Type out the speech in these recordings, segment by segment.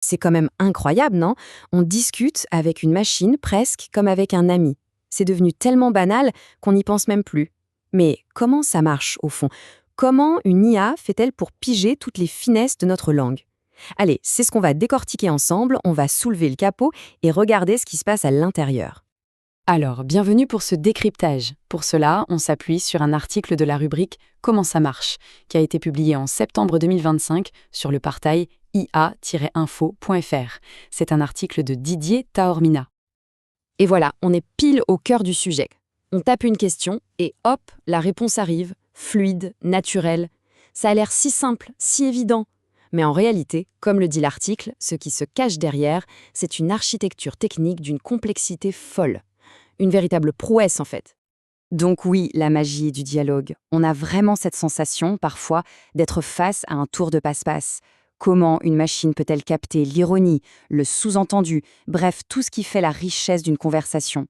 C'est quand même incroyable, non? On discute avec une machine presque comme avec un ami. C'est devenu tellement banal qu'on n'y pense même plus. Mais comment ça marche au fond? Comment une IA fait-elle pour piger toutes les finesses de notre langue? Allez, c'est ce qu'on va décortiquer ensemble, on va soulever le capot et regarder ce qui se passe à l'intérieur. Alors, bienvenue pour ce décryptage. Pour cela, on s'appuie sur un article de la rubrique Comment ça marche, qui a été publié en septembre 2025 sur le portail ia-info.fr. C'est un article de Didier Taormina. Et voilà, on est pile au cœur du sujet. On tape une question et hop, la réponse arrive, fluide, naturelle. Ça a l'air si simple, si évident. Mais en réalité, comme le dit l'article, ce qui se cache derrière, c'est une architecture technique d'une complexité folle. Une véritable prouesse en fait. Donc oui, la magie du dialogue. On a vraiment cette sensation, parfois, d'être face à un tour de passe-passe. Comment une machine peut-elle capter l'ironie, le sous-entendu, bref, tout ce qui fait la richesse d'une conversation?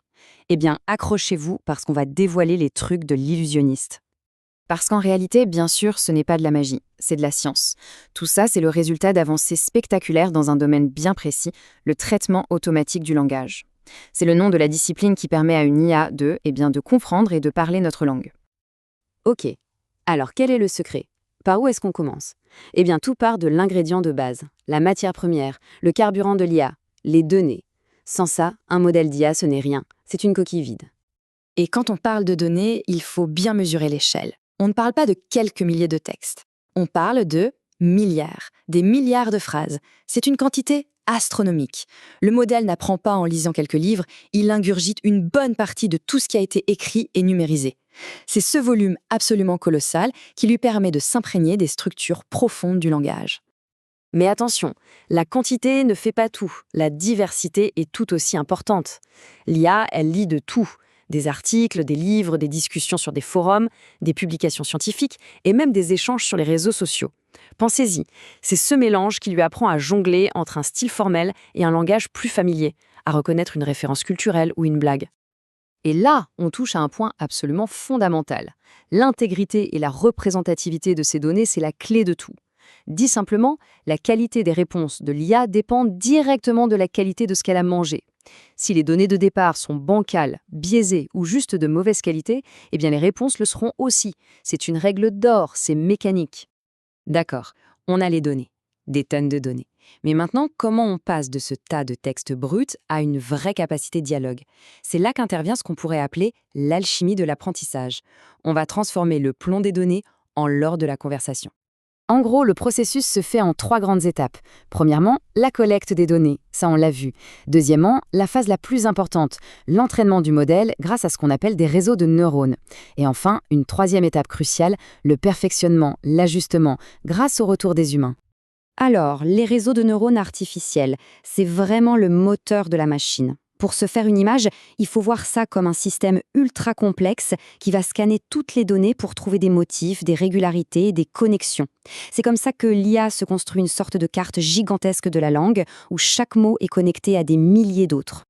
Eh bien, accrochez-vous parce qu'on va dévoiler les trucs de l'illusionniste. Parce qu'en réalité, bien sûr, ce n'est pas de la magie, c'est de la science. Tout ça, c'est le résultat d'avancées spectaculaires dans un domaine bien précis, le traitement automatique du langage. C'est le nom de la discipline qui permet à une IA de comprendre et de parler notre langue. Ok, alors quel est le secret? Par où est-ce qu'on commence? Eh bien, tout part de l'ingrédient de base, la matière première, le carburant de l'IA, les données. Sans ça, un modèle d'IA, ce n'est rien, c'est une coquille vide. Et quand on parle de données, il faut bien mesurer l'échelle. On ne parle pas de quelques milliers de textes. On parle de milliards, des milliards de phrases. C'est une quantité astronomique. Le modèle n'apprend pas en lisant quelques livres, il ingurgite une bonne partie de tout ce qui a été écrit et numérisé. C'est ce volume absolument colossal qui lui permet de s'imprégner des structures profondes du langage. Mais attention, la quantité ne fait pas tout. La diversité est tout aussi importante. L'IA, elle lit de tout. Des articles, des livres, des discussions sur des forums, des publications scientifiques et même des échanges sur les réseaux sociaux. Pensez-y, c'est ce mélange qui lui apprend à jongler entre un style formel et un langage plus familier, à reconnaître une référence culturelle ou une blague. Et là, on touche à un point absolument fondamental. L'intégrité et la représentativité de ces données, c'est la clé de tout. Dit simplement, la qualité des réponses de l'IA dépend directement de la qualité de ce qu'elle a mangé. Si les données de départ sont bancales, biaisées ou juste de mauvaise qualité, eh bien les réponses le seront aussi. C'est une règle d'or, c'est mécanique. D'accord, on a les données, des tonnes de données. Mais maintenant, comment on passe de ce tas de textes bruts à une vraie capacité de dialogue? C'est là qu'intervient ce qu'on pourrait appeler l'alchimie de l'apprentissage. On va transformer le plomb des données en l'or de la conversation. En gros, le processus se fait en 3 grandes étapes. Premièrement, la collecte des données, ça on l'a vu. Deuxièmement, la phase la plus importante, l'entraînement du modèle grâce à ce qu'on appelle des réseaux de neurones. Et enfin, une 3e étape cruciale, le perfectionnement, l'ajustement, grâce au retour des humains. Alors, les réseaux de neurones artificiels, c'est vraiment le moteur de la machine. Pour se faire une image, il faut voir ça comme un système ultra complexe qui va scanner toutes les données pour trouver des motifs, des régularités, des connexions. C'est comme ça que l'IA se construit une sorte de carte gigantesque de la langue où chaque mot est connecté à des milliers d'autres.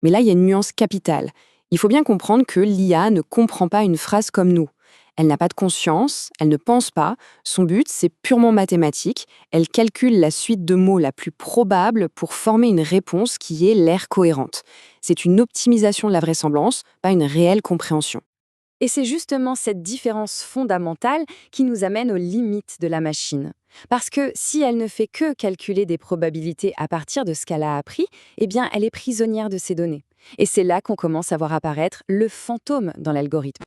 Mais là, il y a une nuance capitale. Il faut bien comprendre que l'IA ne comprend pas une phrase comme nous. Elle n'a pas de conscience, elle ne pense pas. Son but, c'est purement mathématique. Elle calcule la suite de mots la plus probable pour former une réponse qui ait l'air cohérente. C'est une optimisation de la vraisemblance, pas une réelle compréhension. Et c'est justement cette différence fondamentale qui nous amène aux limites de la machine. Parce que si elle ne fait que calculer des probabilités à partir de ce qu'elle a appris, eh bien, elle est prisonnière de ces données. Et c'est là qu'on commence à voir apparaître le fantôme dans l'algorithme.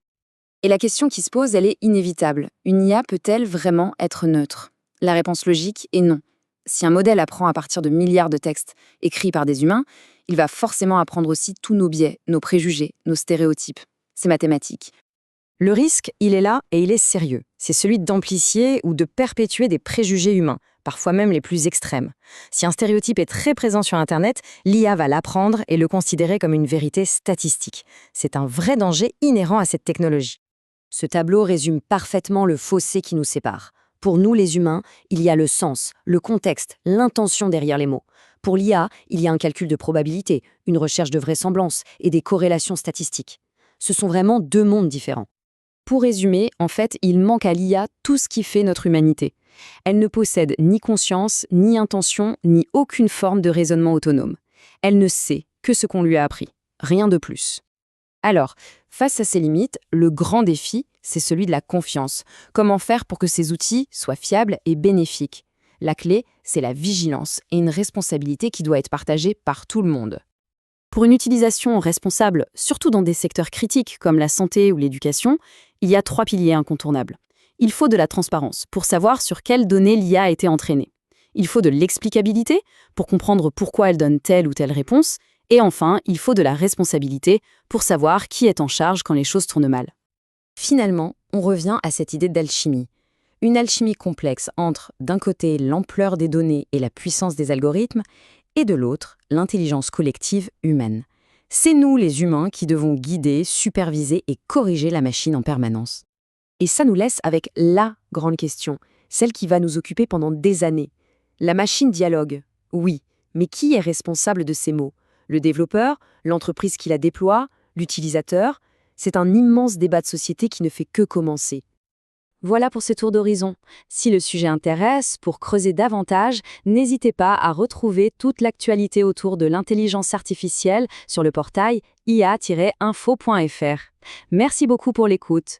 Et la question qui se pose, elle est inévitable. Une IA peut-elle vraiment être neutre? La réponse logique est non. Si un modèle apprend à partir de milliards de textes écrits par des humains, il va forcément apprendre aussi tous nos biais, nos préjugés, nos stéréotypes. C'est mathématique. Le risque, il est là et il est sérieux. C'est celui d'amplifier ou de perpétuer des préjugés humains, parfois même les plus extrêmes. Si un stéréotype est très présent sur Internet, l'IA va l'apprendre et le considérer comme une vérité statistique. C'est un vrai danger inhérent à cette technologie. Ce tableau résume parfaitement le fossé qui nous sépare. Pour nous, les humains, il y a le sens, le contexte, l'intention derrière les mots. Pour l'IA, il y a un calcul de probabilité, une recherche de vraisemblance et des corrélations statistiques. Ce sont vraiment 2 mondes différents. Pour résumer, en fait, il manque à l'IA tout ce qui fait notre humanité. Elle ne possède ni conscience, ni intention, ni aucune forme de raisonnement autonome. Elle ne sait que ce qu'on lui a appris, rien de plus. Alors, face à ces limites, le grand défi, c'est celui de la confiance. Comment faire pour que ces outils soient fiables et bénéfiques? La clé, c'est la vigilance et une responsabilité qui doit être partagée par tout le monde. Pour une utilisation responsable, surtout dans des secteurs critiques comme la santé ou l'éducation, il y a 3 piliers incontournables. Il faut de la transparence pour savoir sur quelles données l'IA a été entraînée. Il faut de l'explicabilité pour comprendre pourquoi elle donne telle ou telle réponse. Et enfin, il faut de la responsabilité pour savoir qui est en charge quand les choses tournent mal. Finalement, on revient à cette idée d'alchimie. Une alchimie complexe entre, d'un côté, l'ampleur des données et la puissance des algorithmes, et de l'autre, l'intelligence collective humaine. C'est nous, les humains, qui devons guider, superviser et corriger la machine en permanence. Et ça nous laisse avec la grande question, celle qui va nous occuper pendant des années. La machine dialogue, oui, mais qui est responsable de ces mots? Le développeur, l'entreprise qui la déploie, l'utilisateur? C'est un immense débat de société qui ne fait que commencer. Voilà pour ce tour d'horizon. Si le sujet intéresse, pour creuser davantage, n'hésitez pas à retrouver toute l'actualité autour de l'intelligence artificielle sur le portail ia-info.fr. Merci beaucoup pour l'écoute.